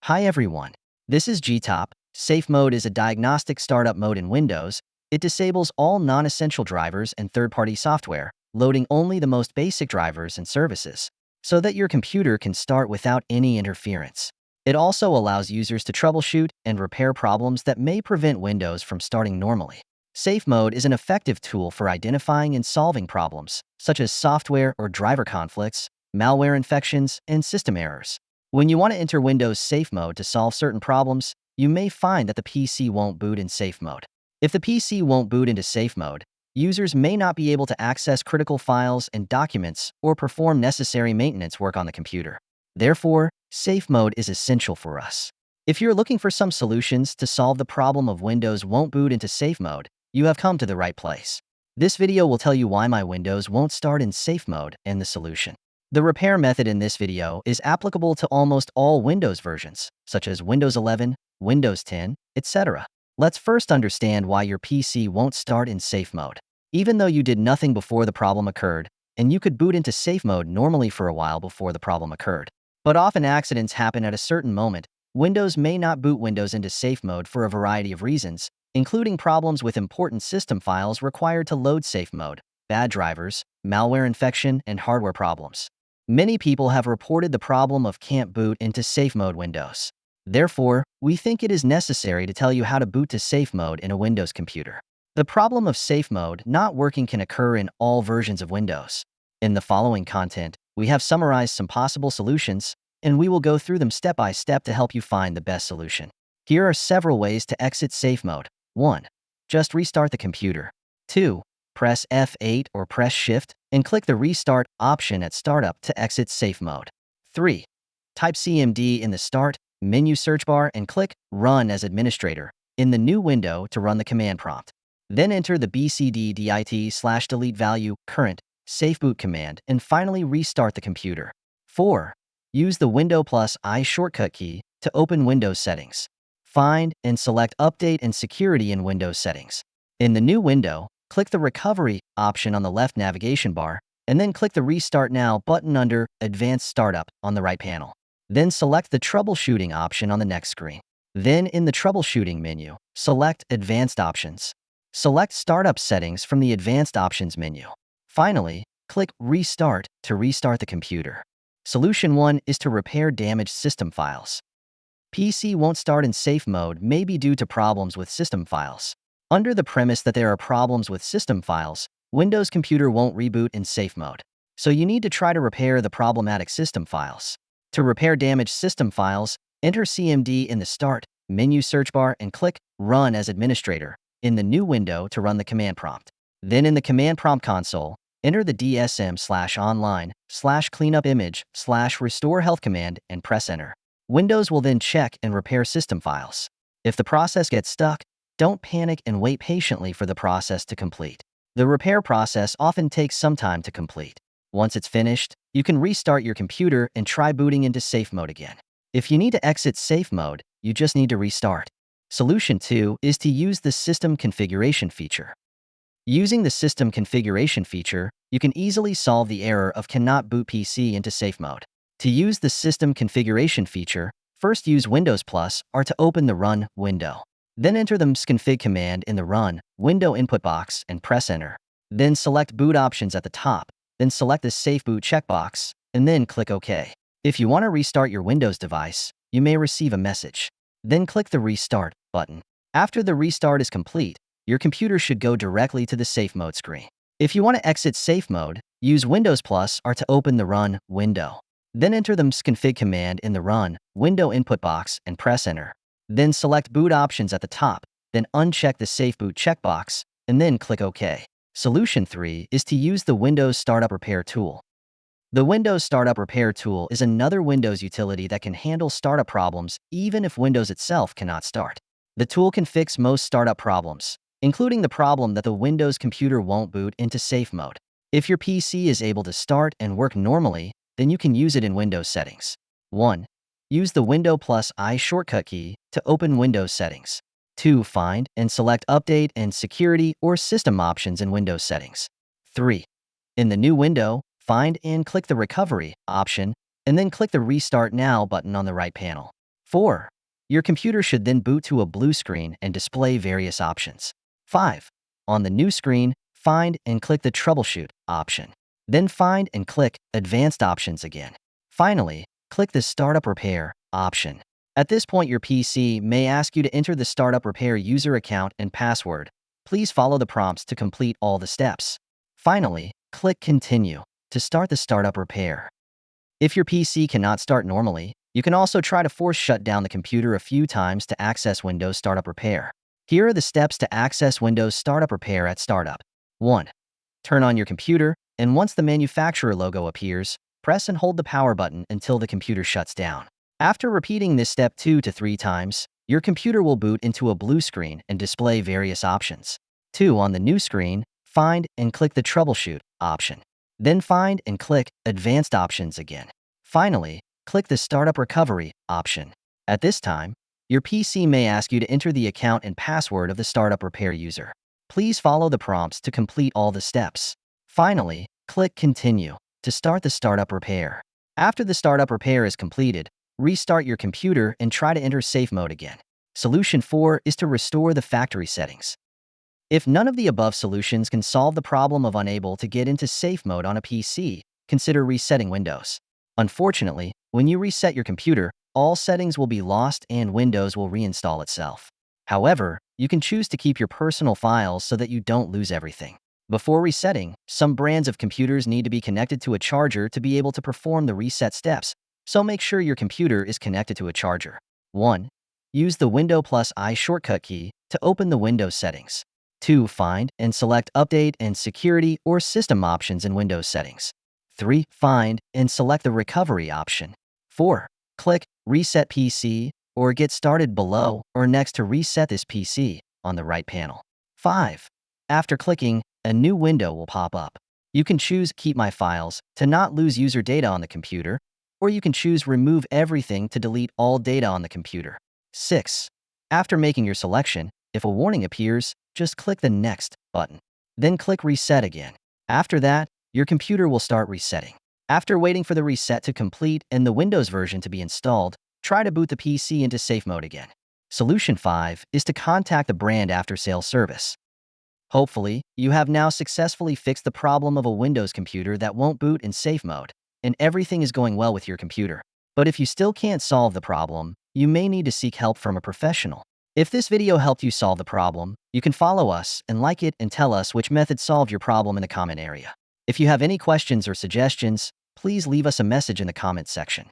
Hi everyone. This is GTOP. Safe mode is a diagnostic startup mode in Windows. It disables all non-essential drivers and third-party software, loading only the most basic drivers and services, so that your computer can start without any interference. It also allows users to troubleshoot and repair problems that may prevent Windows from starting normally. Safe mode is an effective tool for identifying and solving problems, such as software or driver conflicts, malware infections, and system errors. When you want to enter Windows Safe Mode to solve certain problems, you may find that the PC won't boot in Safe Mode. If the PC won't boot into Safe Mode, users may not be able to access critical files and documents or perform necessary maintenance work on the computer. Therefore, Safe Mode is essential for us. If you're looking for some solutions to solve the problem of Windows won't boot into Safe Mode, you have come to the right place. This video will tell you why my Windows won't start in Safe Mode and the solution. The repair method in this video is applicable to almost all Windows versions, such as Windows 11, Windows 10, etc. Let's first understand why your PC won't start in Safe Mode. Even though you did nothing before the problem occurred, and you could boot into Safe Mode normally for a while before the problem occurred. But often accidents happen at a certain moment. Windows may not boot Windows into Safe Mode for a variety of reasons, including problems with important system files required to load Safe Mode, bad drivers, malware infection, and hardware problems. Many people have reported the problem of can't boot into Safe Mode Windows. Therefore, we think it is necessary to tell you how to boot to Safe Mode in a Windows computer. The problem of Safe Mode not working can occur in all versions of Windows. In the following content, we have summarized some possible solutions, and we will go through them step by step to help you find the best solution. Here are several ways to exit Safe Mode. 1. Just restart the computer. 2. Press F8 or press Shift and click the Restart option at Startup to exit Safe Mode. 3. Type CMD in the Start menu search bar and click Run as Administrator in the new window to run the command prompt. Then enter the bcddit/delete value current safeboot command and finally restart the computer. 4. Use the Windows+I shortcut key to open Windows settings. Find and select Update and Security in Windows settings. In the new window, click the Recovery option on the left navigation bar, and then click the Restart Now button under Advanced Startup on the right panel. Then select the Troubleshooting option on the next screen. Then in the Troubleshooting menu, select Advanced Options. Select Startup Settings from the Advanced Options menu. Finally, click Restart to restart the computer. Solution 1 is to repair damaged system files. PC won't start in Safe Mode may be due to problems with system files. Under the premise that there are problems with system files, Windows computer won't reboot in Safe Mode. So you need to try to repair the problematic system files. To repair damaged system files, enter CMD in the Start menu search bar and click Run as Administrator in the new window to run the command prompt. Then in the command prompt console, enter the dsm/online/cleanupimage/restore health command and press Enter. Windows will then check and repair system files. If the process gets stuck, don't panic and wait patiently for the process to complete. The repair process often takes some time to complete. Once it's finished, you can restart your computer and try booting into Safe Mode again. If you need to exit Safe Mode, you just need to restart. Solution 2 is to use the System Configuration feature. Using the System Configuration feature, you can easily solve the error of cannot boot PC into Safe Mode. To use the System Configuration feature, first use Windows+ or to open the Run window. Then enter the msconfig command in the Run window input box and press Enter. Then select Boot Options at the top, then select the Safe Boot checkbox, and then click OK. If you want to restart your Windows device, you may receive a message. Then click the Restart button. After the restart is complete, your computer should go directly to the Safe Mode screen. If you want to exit Safe Mode, use Windows+ or to open the Run window. Then enter the msconfig command in the Run window input box and press Enter. Then select Boot Options at the top, then uncheck the Safe Boot checkbox, and then click OK. Solution 3 is to use the Windows Startup Repair tool. The Windows Startup Repair tool is another Windows utility that can handle startup problems even if Windows itself cannot start. The tool can fix most startup problems, including the problem that the Windows computer won't boot into Safe Mode. If your PC is able to start and work normally, then you can use it in Windows settings. 1. Use the Windows+I shortcut key to open Windows settings. 2. Find and select Update and Security or System options in Windows settings. 3. In the new window, find and click the Recovery option, and then click the Restart Now button on the right panel. 4. Your computer should then boot to a blue screen and display various options. 5. On the new screen, find and click the Troubleshoot option. Then find and click Advanced Options again. Finally, click the Startup Repair option. At this point, your PC may ask you to enter the Startup Repair user account and password. Please follow the prompts to complete all the steps. Finally, click Continue to start the startup repair. If your PC cannot start normally, you can also try to force shut down the computer a few times to access Windows Startup Repair. Here are the steps to access Windows Startup Repair at startup. 1. Turn on your computer, and once the manufacturer logo appears, press and hold the power button until the computer shuts down. After repeating this step 2 to 3 times, your computer will boot into a blue screen and display various options. 2. On the new screen, find and click the Troubleshoot option. Then find and click Advanced Options again. Finally, click the Startup Recovery option. At this time, your PC may ask you to enter the account and password of the Startup Repair user. Please follow the prompts to complete all the steps. Finally, click Continue to start the startup repair. After the startup repair is completed, restart your computer and try to enter safe mode again. Solution 4 is to restore the factory settings. If none of the above solutions can solve the problem of unable to get into safe mode on a PC, consider resetting Windows. Unfortunately, when you reset your computer, all settings will be lost and Windows will reinstall itself. However, you can choose to keep your personal files so that you don't lose everything. Before resetting, some brands of computers need to be connected to a charger to be able to perform the reset steps, so make sure your computer is connected to a charger. 1. Use the Windows+I shortcut key to open the Windows settings. 2. Find and select Update and Security or System options in Windows settings. 3. Find and select the Recovery option. 4. Click Reset PC or Get Started below or next to reset this PC on the right panel. 5. After clicking, a new window will pop up. You can choose Keep My Files to not lose user data on the computer, or you can choose Remove Everything to delete all data on the computer. 6. After making your selection, if a warning appears, just click the Next button. Then click Reset again. After that, your computer will start resetting. After waiting for the reset to complete and the Windows version to be installed, try to boot the PC into safe mode again. Solution 5 is to contact the brand after-sales service. Hopefully, you have now successfully fixed the problem of a Windows computer that won't boot in safe mode, and everything is going well with your computer. But if you still can't solve the problem, you may need to seek help from a professional. If this video helped you solve the problem, you can follow us and like it and tell us which method solved your problem in the comment area. If you have any questions or suggestions, please leave us a message in the comments section.